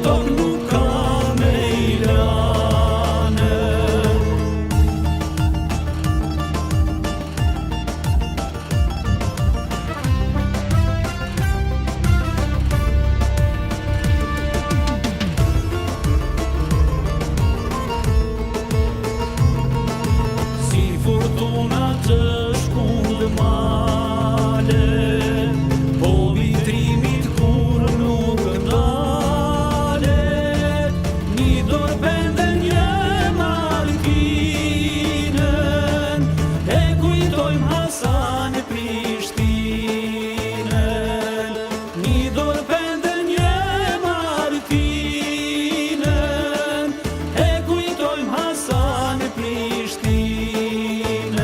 tokë nuk ka me i lane. Si fortuna të shkund male, po vitrimit kur nuk ndale, një dorë bende një Malkinën, e kujtojmë Hasan e Prishtinën. Një dorë bende një Malkinën, e kujtojmë Hasan e Prishtinën.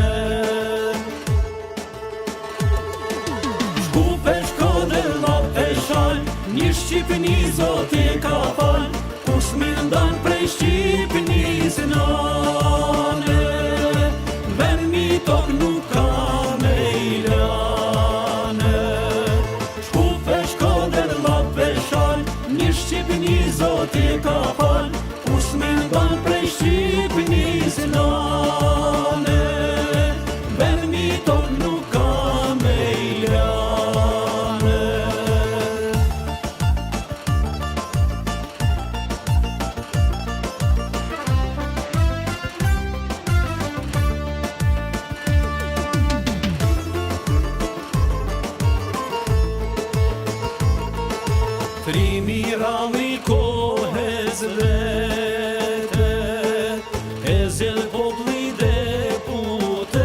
Shkupe, Shkodër, Llap e Shal, një Shqipëni Zoti e ka fal, kush me ndan prej Shqipënis nane. Vermi tokë nuk ka me i lane. Shkupe, Shkodër, Llap e Shal, një Shqipëni Zoti e ka fal, kush me ndan prej Shqipënis nane. Vermi tokë nuk ka me i lane. Trimi ralli kohës vete, e zell populli deputete,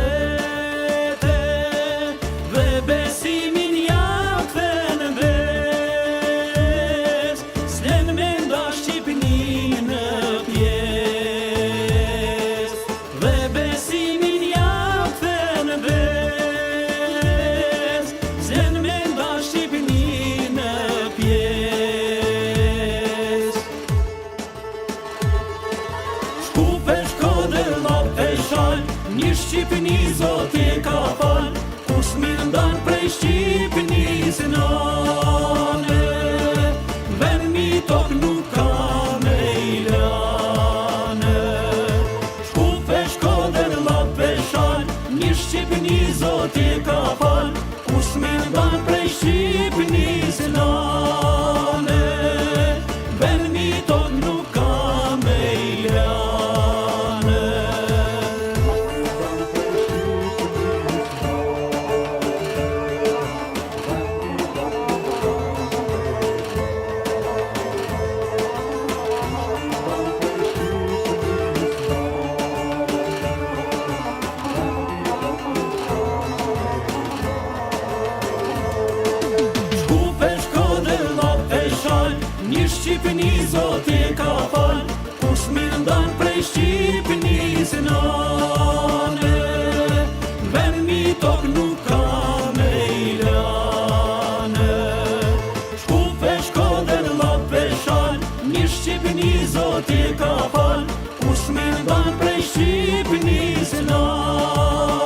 dhe besimin ja kthen ves, s'len me nda Shqipënin në pjesë. Dhe besimin ja kthen ves, s'len me nda Shqipënin në pjesë. Shkupe, Shkodër, Llap e Shal, një Shqipëni Zoti e ka fal, kush me ndan prej Shqipënis nane. Vermi tokë nuk ka me i lane. Shkupe, Shkodër, Llap e Shal, një Shqipëni Zoti e ka fal, kush me ndan prej Shqipënis nane. Vermi tokë nuk ka me i lane. Shkupe, Shkodër, Llap e Shal, një Shqipëni Zoti e ka fal, kush me ndan prej Shqipënis nane. Vermi tokë nuk ka me i lane. Shkupe, Shkodër, Llap e Shal, një Shqipëni Zoti e ka fal, kush me ndan prej Shqipënis nane.